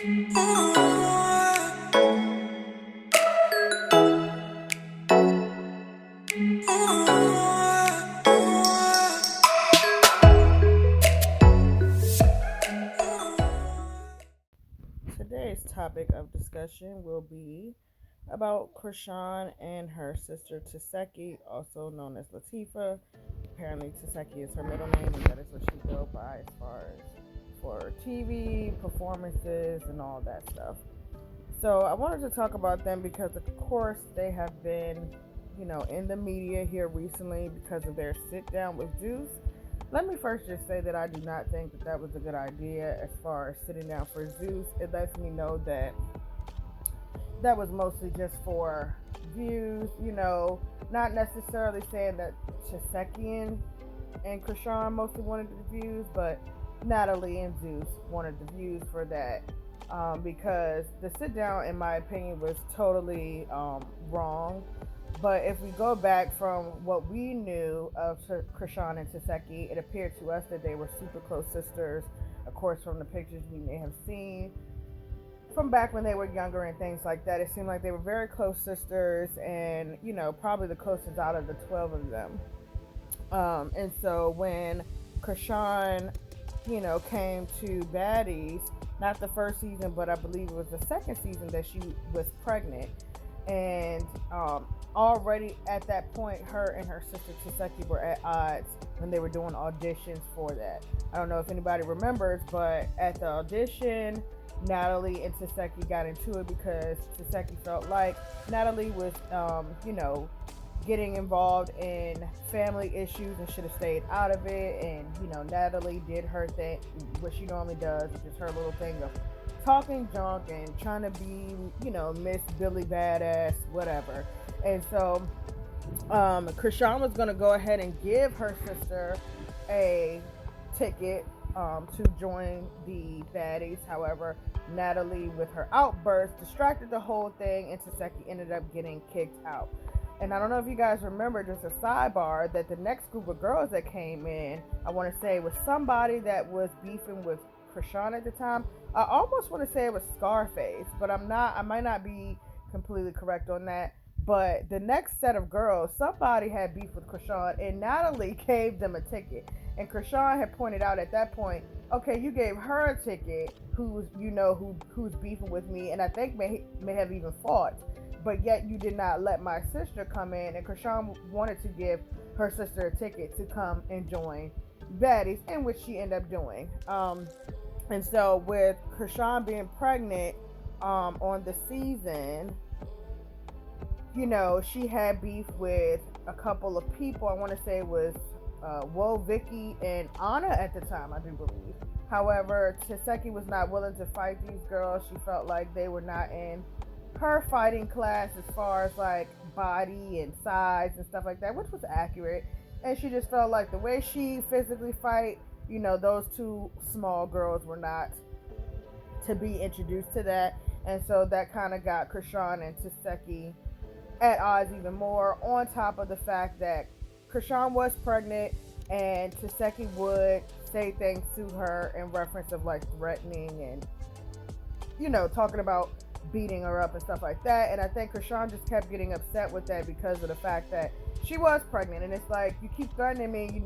Today's topic of discussion will be about Krishan and her sister TEHSEKI, also known as Latifah. Apparently, TEHSEKI is her middle name, and that is what she go by as far as for TV performances and all that stuff. So I wanted to talk about them because, of course, they have been, in the media here recently because of their sit down with Zeus. Let me first just say that I do not think that that was a good idea as far as sitting down for Zeus. It lets me know that that was mostly just for views, not necessarily saying that TEHSEKI and Krishan mostly wanted the views, but Natalie and Zeus wanted the views for that. Because the sit down, in my opinion, was totally wrong. But if we go back from what we knew of Krishan and TEHSEKI, it appeared to us that they were super close sisters. Of course, from the pictures we may have seen from back when they were younger and things like that, it seemed like they were very close sisters and, probably the closest out of the 12 of them. And so when Krishan, came to Baddies, not the first season, but I believe it was the second season that she was pregnant. And already at that point, her and her sister TEHSEKI were at odds when they were doing auditions for that. I don't know if anybody remembers, but at the audition, Natalie and TEHSEKI got into it because TEHSEKI felt like Natalie was, getting involved in family issues and should have stayed out of it. And, Natalie did her thing, what she normally does, which is her little thing of talking junk and trying to be, Miss Billy Badass, whatever. And so Krishan was going to go ahead and give her sister a ticket to join the Baddies. However, Natalie, with her outburst, distracted the whole thing, and TEHSEKI ended up getting kicked out. And I don't know if you guys remember, just a sidebar, that the next group of girls that came in, I want to say, was somebody that was beefing with Krishan at the time. I almost want to say it was Scarface, but I might not be completely correct on that. But the next set of girls, somebody had beef with Krishan, and Natalie gave them a ticket. And Krishan had pointed out at that point, okay, you gave her a ticket, who's beefing with me, and I think may have even fought. But yet you did not let my sister come in, and Krishan wanted to give her sister a ticket to come and join Baddies, in which she ended up doing. And so with Krishan being pregnant on the season, she had beef with a couple of people. I want to say it was Vicky, and Anna at the time, I do believe. However, TEHSEKI was not willing to fight these girls. She felt like they were not in her fighting class as far as like body and size and stuff like that, which was accurate. And she just felt like the way she physically fight, those two small girls were not to be introduced to that. And so that kind of got Krishan and TEHSEKI at odds even more, on top of the fact that Krishan was pregnant and TEHSEKI would say things to her in reference of like threatening and, talking about beating her up and stuff like that. And I think Krishan just kept getting upset with that because of the fact that she was pregnant. And it's like, you keep threatening me,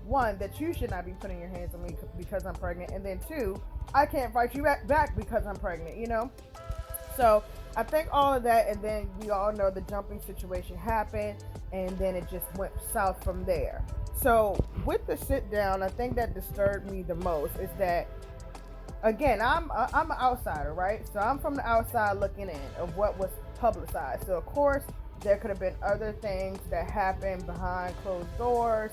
one, that you should not be putting your hands on me because I'm pregnant, and then two, I can't fight you back because I'm pregnant, So I think all of that, and then we all know the jumping situation happened, and then it just went south from there. So with the sit down, I think that disturbed me the most is that, again, I'm an outsider, right? So I'm from the outside looking in of what was publicized. So of course there could have been other things that happened behind closed doors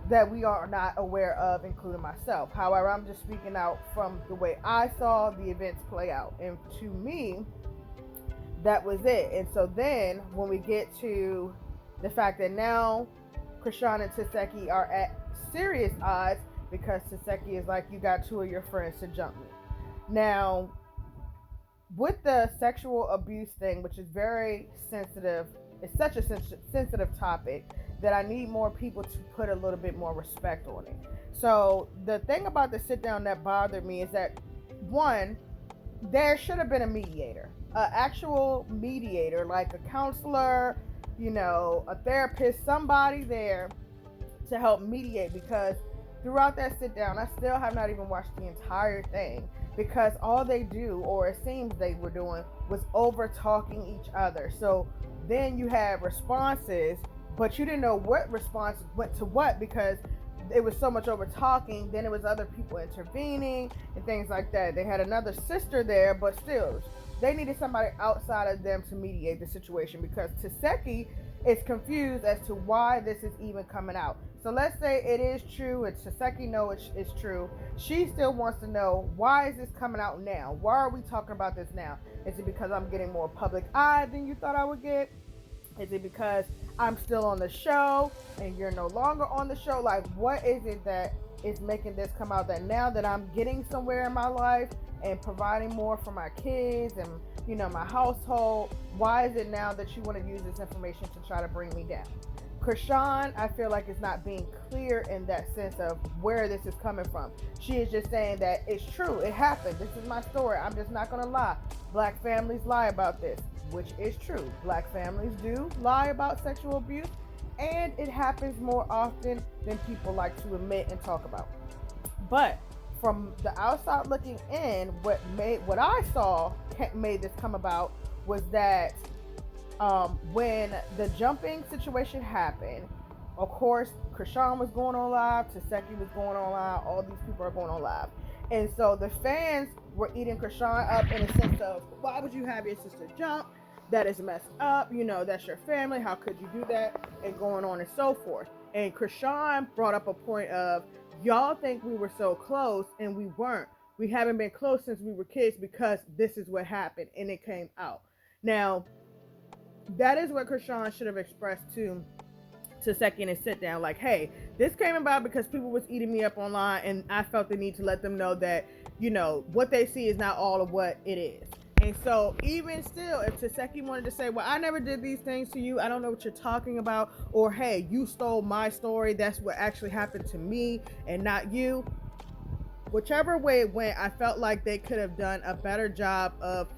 that we are not aware of, including myself. However, I'm just speaking out from the way I saw the events play out, and to me, that was it. And so then when we get to the fact that now Krishan and TEHSEKI are at serious odds because TEHSEKI is like, you got two of your friends to jump me. Now, with the sexual abuse thing, which is very sensitive, it's such a sensitive topic that I need more people to put a little bit more respect on it. So the thing about the sit down that bothered me is that, one, there should have been a mediator, an actual mediator, like a counselor, a therapist, somebody there to help mediate, because throughout that sit down, I still have not even watched the entire thing, because all they do, or it seems they were doing, was over talking each other. So then you had responses, but you didn't know what response went to what, because it was so much over talking. Then it was other people intervening and things like that. They had another sister there, but still, they needed somebody outside of them to mediate the situation, because TEHSEKI is confused as to why this is even coming out. So let's say it is true, and TEHSEKI knows it's true. She still wants to know, why is this coming out now? Why are we talking about this now? Is it because I'm getting more public eye than you thought I would get? Is it because I'm still on the show and you're no longer on the show? Like, what is it that is making this come out, that now that I'm getting somewhere in my life and providing more for my kids and, my household, why is it now that you want to use this information to try to bring me down? CHRISEAN, I feel like, is not being clear in that sense of where this is coming from. She is just saying that it's true, it happened, this is my story, I'm just not going to lie. Black families lie about this, which is true. Black families do lie about sexual abuse, and it happens more often than people like to admit and talk about. But from the outside looking in, what I saw made this come about was that when the jumping situation happened, of course, CHRISEAN was going on live, TEHSEKI was going on live, all these people are going on live. And so the fans were eating CHRISEAN up in a sense of, why would you have your sister jump? That is messed up. That's your family. How could you do that? And going on and so forth. And CHRISEAN brought up a point of, y'all think we were so close, and we weren't. We haven't been close since we were kids, because this is what happened and it came out. Now, that is what CHRISEAN should have expressed to TEHSEKI in a sit down, like, hey, this came about because people was eating me up online, and I felt the need to let them know that, what they see is not all of what it is. And so even still, if TEHSEKI wanted to say, well, I never did these things to you, I don't know what you're talking about, or hey, you stole my story, that's what actually happened to me and not you, whichever way it went, I felt like they could have done a better job of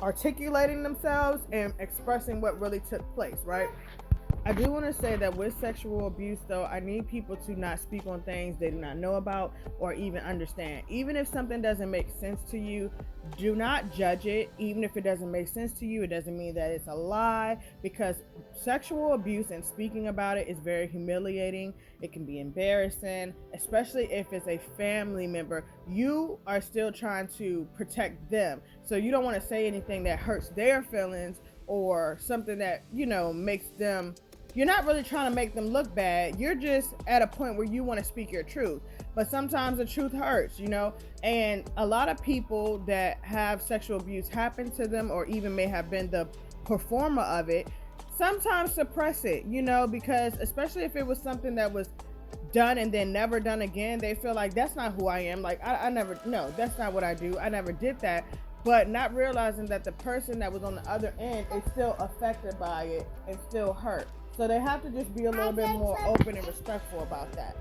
articulating themselves and expressing what really took place, right? I do want to say that with sexual abuse, though, I need people to not speak on things they do not know about or even understand. Even if something doesn't make sense to you, do not judge it. Even if it doesn't make sense to you, it doesn't mean that it's a lie, because sexual abuse and speaking about it is very humiliating. It can be embarrassing, especially if it's a family member. You are still trying to protect them, so you don't want to say anything that hurts their feelings or something that, makes them, you're not really trying to make them look bad. You're just at a point where you want to speak your truth. But sometimes the truth hurts, and a lot of people that have sexual abuse happen to them, or even may have been the performer of it, sometimes suppress it, because especially if it was something that was done and then never done again, they feel like, that's not who I am. Like, I never, no, that's not what I do. I never did that. But not realizing that the person that was on the other end is still affected by it and still hurt. So they have to just be a little bit more open and respectful about that.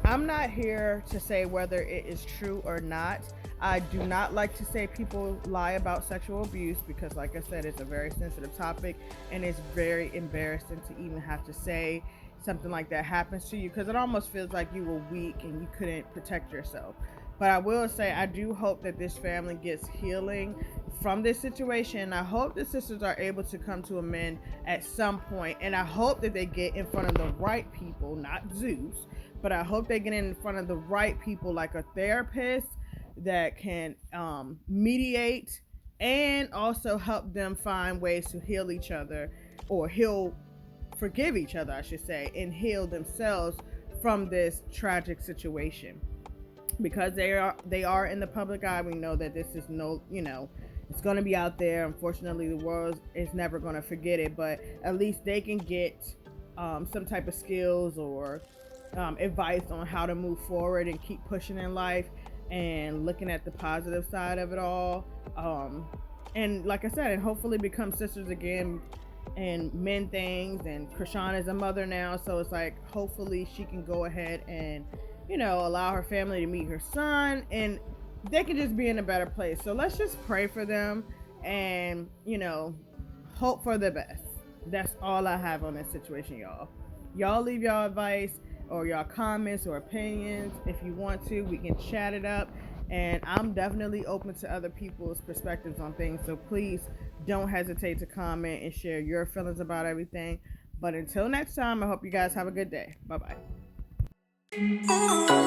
I'm not here to say whether it is true or not. I do not like to say people lie about sexual abuse, because like I said, it's a very sensitive topic, and it's very embarrassing to even have to say something like that happens to you, because it almost feels like you were weak and you couldn't protect yourself. But I will say, I do hope that this family gets healing from this situation. I hope the sisters are able to come to amend at some point, and I hope that they get in front of the right people, not Zeus, but I hope they get in front of the right people, like a therapist that can mediate and also help them find ways to heal each other, or forgive each other, I should say, and heal themselves from this tragic situation. Because they are in the public eye, we know that this is it's going to be out there. Unfortunately, the world is never going to forget it, but at least they can get some type of skills or advice on how to move forward and keep pushing in life and looking at the positive side of it all. And like I said, and hopefully become sisters again and mend things. And CHRISEAN is a mother now, so it's like, hopefully she can go ahead and allow her family to meet her son. And they could just be in a better place. So let's just pray for them and, hope for the best. That's all I have on this situation, y'all. Y'all leave y'all advice or y'all comments or opinions. If you want to, we can chat it up. And I'm definitely open to other people's perspectives on things. So please don't hesitate to comment and share your feelings about everything. But until next time, I hope you guys have a good day. Bye bye.